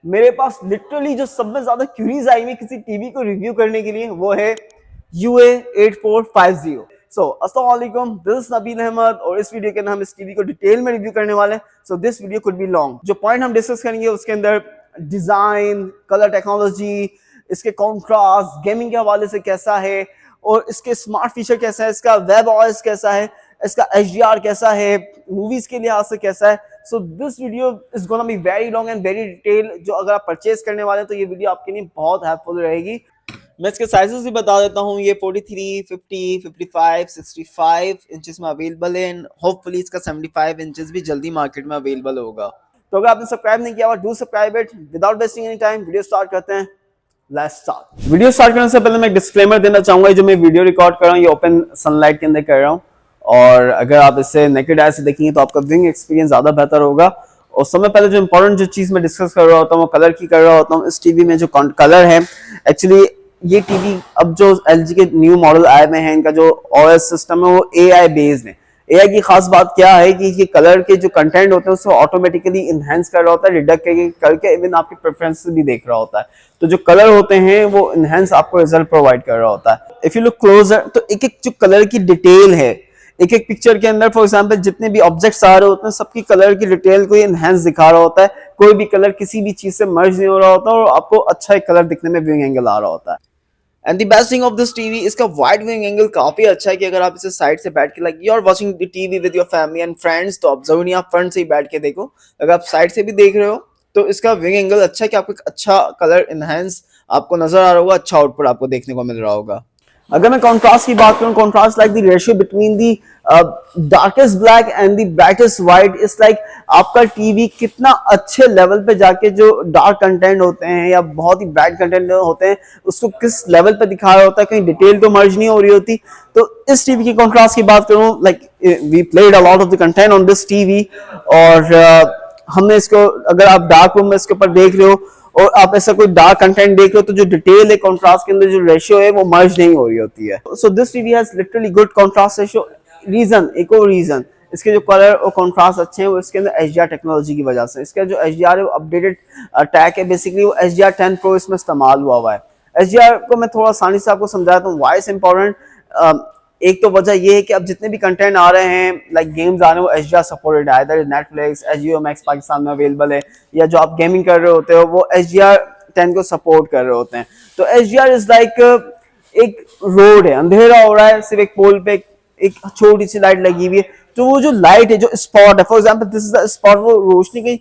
मेरे पास लिटरली जो सब में ज्यादा क्यूरीज आई हुई किसी टीवी को रिव्यू करने के लिए वो है UA8450। सो अस्सलाम वालेकुम, दिस इज नबील अहमद और इस वीडियो के अंदर हम इस टीवी को डिटेल में रिव्यू करने वाले हैं। So this video could be long. जो पॉइंट हम डिस्कस करेंगे उसके अंदर डिजाइन, कलर टेक्नोलॉजी, इसके कॉन्ट्रास्ट, गेमिंग के हवाले से कैसा है और इसके स्मार्ट फीचर कैसा है, इसका वेब ओएस कैसा है, इसका HDR कैसा है, मूवीज के लिहाज से कैसा है। So this video is gonna be very long and very detail. जो अगर आप परचेज करने वाले हैं तो ये वीडियो आपके लिए बहुत हेल्पफुल रहेगी। मैं इसके साइजेस भी बता देता हूँ। ये 43, 50, 55, 65 इंचेस में अवेलेबल है एंड होपफुली इसका 75 इंचेस भी जल्दी मार्केट में अवेलेबल होगा। तो अगर आपने सब्सक्राइब नहीं किया हुआ, do subscribe it. Without wasting any time video start करते हैं। Let's start. वीडियो स्टार्ट करने से पहले मैं एक डिस्क्लेमर देना चाहूंगा। जो मैं वीडियो रिकॉर्ड कर रहा हूँ ये ओपन सनलाइट के अंदर कर रहा हूँ और अगर आप इसे नेकेड आई से देखेंगे तो आपका व्यूइंग एक्सपीरियंस ज्यादा बेहतर होगा। और समय पहले जो इंपॉर्टेंट जो चीज मैं डिस्कस कर रहा होता हूँ वो कलर की कर रहा होता हूँ। इस टीवी में जो कलर है, एक्चुअली ये टीवी अब जो LG के न्यू मॉडल आए हुए हैं, इनका जो OS सिस्टम है वो AI बेस्ड है। AI की खास बात क्या है कि ये कलर के जो कंटेंट होते हैं उसको ऑटोमेटिकली इनहेंस कर रहा होता है, रिडक्ट करके इवन आपके प्रेफरेंसेस भी देख रहा होता है। तो जो कलर होते हैं वो इनहेंस आपको रिजल्ट प्रोवाइड कर रहा होता है। इफ यू लुक क्लोजर तो एक एक जो कलर की डिटेल है, एक एक पिक्चर के अंदर फॉर एग्जांपल जितने भी ऑब्जेक्ट्स आ रहे होते हैं सबकी कलर की डिटेल को एनहांस दिखा रहा होता है। कोई भी कलर किसी भी चीज से मर्ज नहीं हो रहा होता और आपको अच्छा एक कलर दिखने में व्यूइंग एंगल आ रहा होता है। And the best thing of this TV, इसका वाइड व्यूइंग एंगल काफी अच्छा है कि अगर आप इसे साइड से बैठ के like you are watching the TV with your family and friends तो ऑब्जर्व नहीं, आप फ्रंट से ही बैठ के देखो। अगर आप साइड से भी देख रहे हो तो इसका व्यूइंग एंगल अच्छा है कि आपको एक अच्छा कलर एनहांस आपको नजर आ रहा होगा, अच्छा आउटपुट आपको देखने को मिल रहा होगा। अगर मैं कॉन्ट्रास्ट की बात करूं, contrast like the ratio between the darkest black and the brightest white is like आपका टीवी कितना अच्छे लेवल पे जाके जो डार्क कंटेंट होते हैं या बहुत ही ब्राइट कंटेंट होते हैं उसको किस लेवल पे दिखा रहा होता है, कहीं डिटेल तो मर्ज नहीं हो रही होती। तो इस टीवी की कॉन्ट्रास्ट की बात करूं, like we played a lot of the content on this TV और हमने इसको, अगर आप डार्क रूम में इसके ऊपर देख रहे हो और आप ऐसा कोई डार्क कंटेंट देख रहे हो तो जो डिटेल है कॉन्ट्रास्ट के अंदर जो रेशियो है वो मर्ज नहीं हो रही होती है। So this TV has literally good contrast ratio. Reason, एक और रीजन इसके जो कलर और कॉन्ट्रास्ट अच्छे हैं वो इसके अंदर HDR टेक्नोलॉजी की वजह से। इसका जो HDR है वो अपडेटेड टैग है, बेसिकली वो HDR 10 Pro इसमें इस्तेमाल हुआ है। HDR को मैं थोड़ा आसानी से आपको समझाता हूँ वाई इज इंपॉर्टेंट। एक तो वजह ये है कि अब जितने भी कंटेंट आ रहे हैं लाइक गेम्स आ रहे हैं वो HDR सपोर्टेड है, इधर नेटफ्लिक्स, HBO Max पाकिस्तान में अवेलेबल है, या जो आप गेमिंग कर रहे होते हो वो HDR 10 को सपोर्ट कर रहे होते हैं। तो HDR इज लाइक एक रोड है, अंधेरा हो रहा है, सिर्फ एक पोल पे एक छोटी सी लाइट लगी हुई है, तो वो जो लाइट है, जो स्पॉट है, for example this is the spot, वो रोशनी कहीं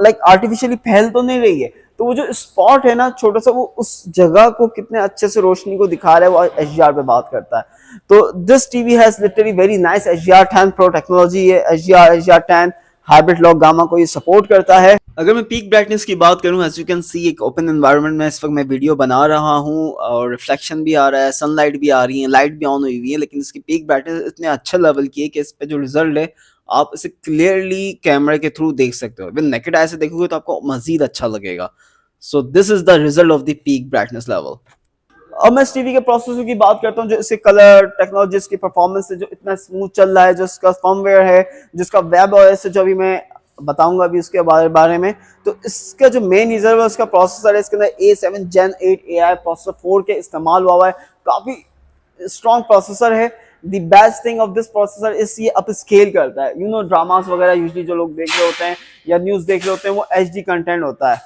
लाइक आर्टिफिशियली फैल तो नहीं रही है, तो वो जो स्पॉट है ना छोटा सा, वो उस जगह को कितने अच्छे से रोशनी को दिखा रहा है, वो HDR पे बात करता है। तो this TV has literally very nice HDR 10 Pro technology है। HDR 10 हाइब्रिड लॉक गामा को ये सपोर्ट करता है। अगर मैं पीक ब्राइटनेस की बात करूं, एज यू कैन सी एक ओपन एनवायरनमेंट में इस वक्त मैं वीडियो बना रहा हूं और रिफ्लेक्शन भी आ रहा है, सनलाइट भी आ रही है, लाइट भी ऑन हुई हुई है, लेकिन इसकी पीक ब्राइटनेस इतने अच्छे लेवल की है कि इस पे जो रिजल्ट है आप इसे क्लियरली कैमरे के थ्रू देख सकते हो। विद नेकेड आई से देखोगे तो आपको मजीद अच्छा लगेगा। So this is the result of the peak brightness level. अब मैं इस टीवी के प्रोसेसर की बात करता हूँ, जो इसके कलर टेक्नोलॉजी, इसकी परफॉर्मेंस है, जो इतना स्मूथ चल रहा है, जो इसका फर्मवेयर है, जिसका वेब OS है, जो अभी मैं बताऊंगा अभी उसके बारे में। तो इसका जो मेन रिजर्व है उसका प्रोसेसर है, इसके अंदर A7 Gen 8 AI प्रोसेसर 4 के इस्तेमाल हुआ है, काफी स्ट्रॉन्ग प्रोसेसर है। The best thing of this processor इस ये अप स्केल करता है। यू नो ड्रामास वगैरह यूजुअली जो लोग देख रहे होते हैं या न्यूज देख रहे होते हैं वो HD कंटेंट होता है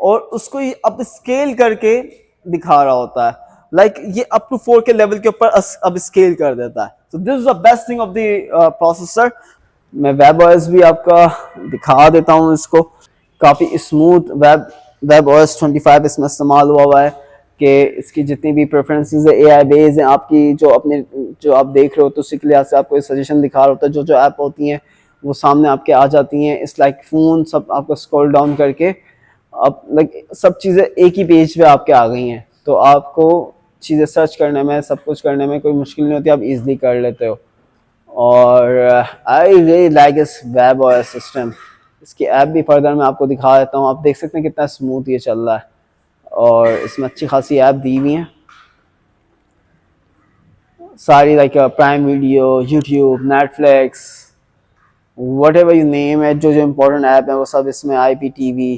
और उसको ये अप स्केल करके दिखा रहा होता है, लाइक ये अप टू 4 के लेवल के ऊपर अब स्केल कर देता है। So this is the best thing of the processor. मैं वेब OS भी आपका दिखा देता हूँ। इसको काफी स्मूथ वेब OS 25 इसमें इस्तेमाल हुआ है कि इसकी जितनी भी प्रेफरेंसेस है AI बेस हैं, आपकी जो अपने जो आप देख रहे हो तो उसी के लिहाज से आपको सजेशन दिखा रहा होता है। जो जो ऐप होती हैं वो सामने आपके आ जाती हैं, इस लाइक फोन सब आपको स्क्रॉल डाउन करके अब लाइक सब चीज़ें एक ही पेज पे आपके आ गई हैं, तो आपको चीज़ें सर्च करने में, सब कुछ करने में कोई मुश्किल नहीं होती, आप इजीली कर लेते हो। और I really like this web OS system. इसकी ऐप भी फर्दर मैं आपको दिखा देता हूँ, आप देख सकते हैं कितना स्मूथ ये चल रहा है और इसमें अच्छी खासी ऐप दी हुई हैं सारी, like prime video, YouTube, Netflix, what ever you name है, जो जो इम्पोर्टेंट ऐप है वो सब इसमें, IPTV,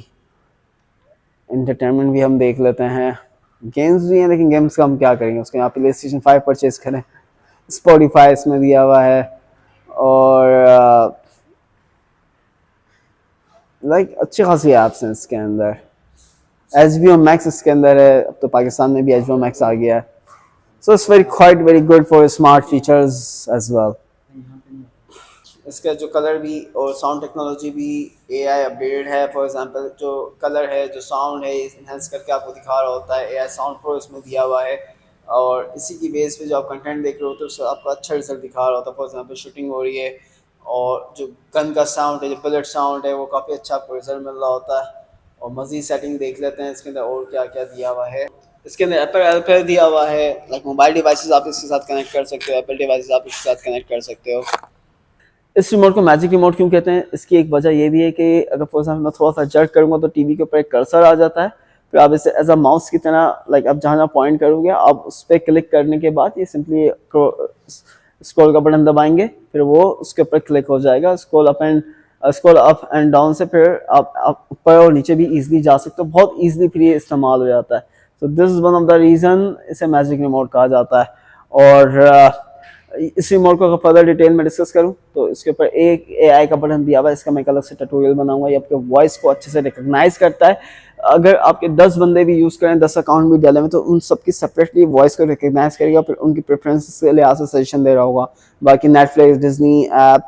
एंटरटेनमेंट भी हम देख लेते हैं, गेम्स भी हैं, लेकिन गेम्स का हम क्या करेंगे, उसके यहाँ PlayStation 5 परचेज करें, Spotify इसमें दिया हुआ है, और लाइक अच्छी खासी ऐप्स हैं इसके अंदर। HBO Max इसके अंदर है, अब तो पाकिस्तान में भी HBO Max आ गया है, so it's very quite very good for smart features as well. इसका जो कलर भी और साउंड टेक्नोलॉजी भी AI अपडेटेड है। फॉर एग्जांपल जो कलर है, जो साउंड है, इनहेंस करके आपको दिखा रहा होता है, AI साउंड प्रो इसमें दिया हुआ है, और इसी की बेस पे जो आप कंटेंट देख रहे होते हो उससे आपको अच्छा रिजल्ट दिखा रहा होता है। फॉर एग्जांपल शूटिंग हो रही है और जो गन का साउंड है, जो बुलेट साउंड है, वो काफ़ी अच्छा आपको रिजल्ट मिल रहा होता है। और मज़ीद सेटिंग देख लेते हैं इसके अंदर और क्या क्या दिया हुआ है। इसके अंदर एप्पल दिया हुआ है, लाइक मोबाइल डिवाइसेस आप इसके साथ कनेक्ट कर सकते हो, एप्पल डिवाइसेस आप इसके साथ कनेक्ट कर सकते हो। इस रिमोट को मैजिक रिमोट क्यों कहते हैं, इसकी एक वजह ये भी है कि अगर फॉर एग्जाम्पल मैं थोड़ा सा जर्क करूँगा तो टीवी के ऊपर एक कर्सर आ जाता है, फिर आप इसे एज अ माउस की तरह, लाइक आप जहाँ पॉइंट करोगे आप उस पर क्लिक करने के बाद ये सिंपली स्क्रॉल का बटन दबाएंगे, फिर वो उसके ऊपर क्लिक हो जाएगा। स्क्रॉल अप एंड डाउन से फिर आप ऊपर और नीचे भी इजीली जा सकते हो, बहुत इजीली फिर ये इस्तेमाल हो जाता है। तो this is one of the reason इसे मैजिक रिमोट कहा जाता है। और इस रिमोट को अगर फर्दर डिटेल में डिस्कस करूं तो इसके ऊपर एक AI का बटन दिया हुआ है, इसका मैं एक अलग से ट्यूटोरियल बनाऊंगा। ये आपके वॉइस को अच्छे से रिकॉग्नाइज करता है। अगर आपके 10 बंदे भी यूज़ करें, 10 अकाउंट भी डाले हुए, तो उन सबकी सेपरेटली वॉइस को रिकॉग्नाइज करेगा, फिर उनकी प्रेफरेंसेस के लिहाज से सजेशन दे रहा होगा। बाकी Netflix, Disney app,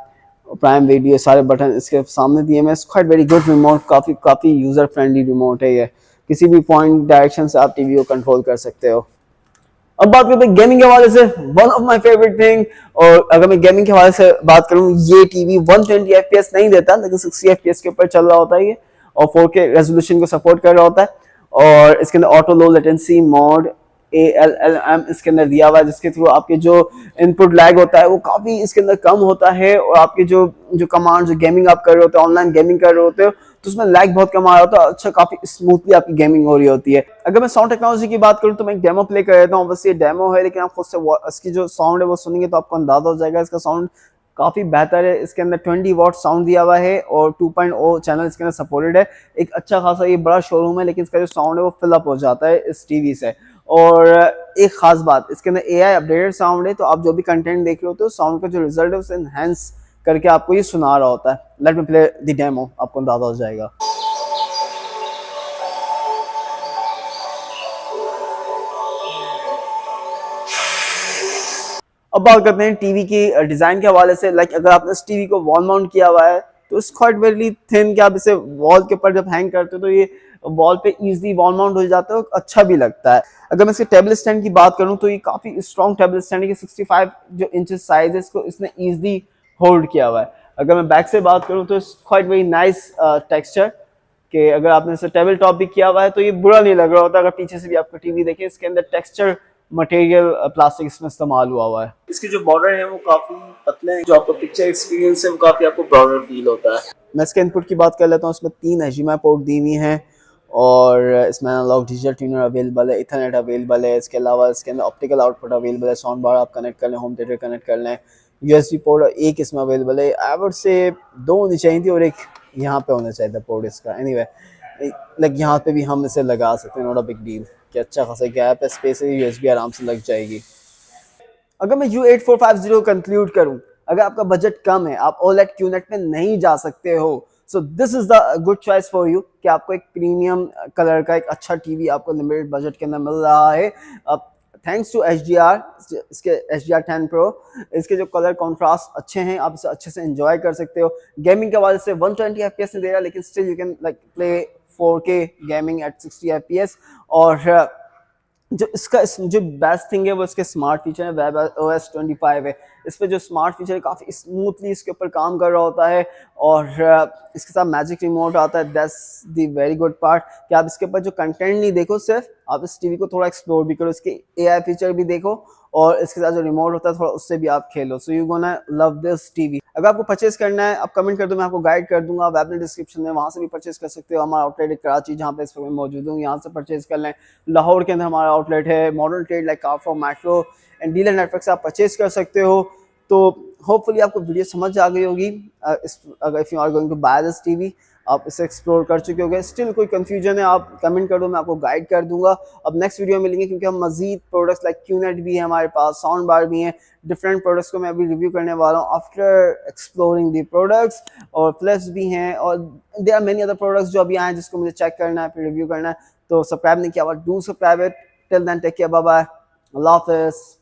prime video, सारे बटन इसके सामने दिए हैं। क्वाइट वेरी गुड रिमोट, काफ़ी यूज़र फ्रेंडली रिमोट है ये। किसी भी पॉइंट डायरेक्शन से आप टीवी को कंट्रोल कर सकते हो। अब बात करते हैं गेमिंग के हवाले से, one of my favourite thing. और अगर मैं गेमिंग के हवाले से बात करूं, ये टीवी 120 FPS नहीं देता, लेकिन 60 FPS के ऊपर चल रहा होता है ये, और 4K रेजोल्यूशन को सपोर्ट कर रहा होता है। और इसके अंदर auto low latency mode ALLM इसके अंदर दिया हुआ है, जिसके थ्रू आपके जो इनपुट लैग होता है वो काफ़ी इसके अंदर कम होता है, और आपके जो कमांड, जो गेमिंग आप कर रहे होते हो, ऑनलाइन गेमिंग कर रहे होते हो, तो उसमें लैग बहुत कम आ रहा होता है। अच्छा, काफ़ी स्मूथली आपकी गेमिंग हो रही होती है। अगर मैं साउंड टेक्नोलॉजी की बात करूँ तो मैं एक डेमो प्ले कर देता हूँ। बस ये डेमो है, लेकिन आप खुद से इसकी जो साउंड है वो सुनेंगे तो आपको अंदाजा हो जाएगा। इसका साउंड काफ़ी बेहतर है। इसके अंदर 20 वॉट साउंड दिया हुआ है और 2.0 चैनल इसके अंदर सपोर्टेड है। एक अच्छा खासा ये बड़ा शोरूम है, लेकिन इसका जो साउंड है वो फिलअप हो जाता है इस टीवी से। और एक खास बात, इसके अंदर AI अपडेटेड साउंड है, तो आप जो भी कंटेंट देख रहे होते हो, साउंड का जो रिजल्ट है उसे एनहेंस करके आपको ये सुना रहा होता है। Let me play the demo, आपको अंदाजा हो जाएगा। अब बात करते हैं टीवी की डिज़ाइन के हवाले से। लाइक अगर आपने इस टीवी को वॉल माउंट किया हुआ है तो इट्स क्वाइट वेरी थिन, कि आप इसे वॉल के ऊपर जब हैंग करते हो तो ये वॉल पे इजीली वॉल माउंट हो जाता है, अच्छा भी लगता है। अगर मैं इसके टेबल स्टैंड की बात करूं तो ये काफ़ी स्ट्रॉन्ग टेबल स्टैंड है कि 65 जो इंचेस साइज है, इसको इसने ईजिली होल्ड किया हुआ है। अगर मैं बैक से बात करूँ तो it's quite very nice texture, कि अगर आपने इसे टेबल टॉप भी किया हुआ है तो ये बुरा नहीं लग रहा होता। अगर पीछे से भी आपको टीवी देखें, इसके अंदर टेक्सचर मटेरियल प्लास्टिक इसमें इस्तेमाल हुआ है। इसके जो बॉर्डर है वो काफ़ी पतले हैं, जो आपको पिक्चर एक्सपीरियंस है वो काफ़ी आपको ब्रॉडर फील होता है। मैं इसके इनपुट की बात कर लेता हूँ। इसमें 3 HDMI पोर्ट दी हुई हैं, और इसमें एनालॉग डिजिटल ट्यूनर अवेलेबल है, इथरनेट अवेलेबल है। इसके अलावा इसके अंदर ऑप्टिकल आउटपुट अवेलेबल है, साउंड बार आप कनेक्ट कर लें, होम थिएटर कनेक्ट कर लें। USB पोर्ट एक इसमें अवेलेबल है। आई वुड से 2 होनी चाहिए थी और एक यहाँ पे होना चाहिए था पोर्ट इसका। एनीवे, लाइक यहाँ पे भी हम इसे लगा सकते हैं, नॉट अ बिग डील, कि अच्छा खासा गैप है, स्पेस है, USB आराम से लग जाएगी। अगर मैं U8450 कंक्लूड करूं, अगर आपका बजट कम है, आप OLED QNET में नहीं जा सकते हो, so this is the good choice for you, कि आपको एक प्रीमियम कलर का एक अच्छा टीवी आपको लिमिटेड बजट के अंदर मिल रहा है। अब थैंक्स टू HDR, इसके HDR 10 Pro, इसके जो कलर कॉन्ट्रास्ट अच्छे हैं, आप इसे अच्छे से एंजॉय कर सकते हो। गेमिंग के हवाले से 120 FPS नहीं दे रहा, लेकिन still you can like play 4K gaming at 60 FPS। और जो इसका जो बेस्ट थिंग है वो इसके स्मार्ट फीचर है। WebOS 25 है, इस पर जो स्मार्ट फीचर है काफ़ी स्मूथली इसके ऊपर काम कर रहा होता है। और इसके साथ मैजिक रिमोट आता है, that's the very good part, कि आप इसके ऊपर जो कंटेंट नहीं देखो, सिर्फ आप इस टीवी को थोड़ा एक्सप्लोर भी करो, इसके AI फीचर भी देखो, और इसके साथ जो रिमोट होता है थोड़ा उससे भी आप खेलो। So you gonna love this TV. अगर आपको परचेज करना है, आप कमेंट कर दो, मैं आपको गाइड कर दूंगा। वेब में डिस्क्रिप्शन में वहाँ से भी परचेज कर सकते हो। हमारा आउटलेट है कराची, जहाँ पे इस वक्त मौजूद हूँ, यहाँ से परचेज कर लें। लाहौर के अंदर हमारा आउटलेट है, modern trade like Carrefour, Metro and dealer network से आप परचेज कर सकते हो। तो होपफुली आपको वीडियो समझ आ गई होगी। If you are going to buy this TV, आप इसे एक्सप्लोर कर चुके होंगे। स्टिल कोई कंफ्यूजन है आप कमेंट कर दो, मैं आपको गाइड कर दूंगा। अब नेक्स्ट वीडियो में मिलेंगे, क्योंकि हम मजीद प्रोडक्ट्स लाइक क्यूनेट भी है हमारे पास, साउंड बार भी हैं, डिफरेंट प्रोडक्ट्स को मैं अभी रिव्यू करने वाला हूँ आफ्टर एक्सप्लोरिंग दी प्रोडक्ट्स। और प्लस भी हैं, और there are many other products जो अभी आए जिसको मुझे चेक करना है, फिर रिव्यू करना है। तो सब्सक्राइब नहीं किया हुआ, do subscribe it. Till then take care, bye bye, अल्लाह हाफिज़।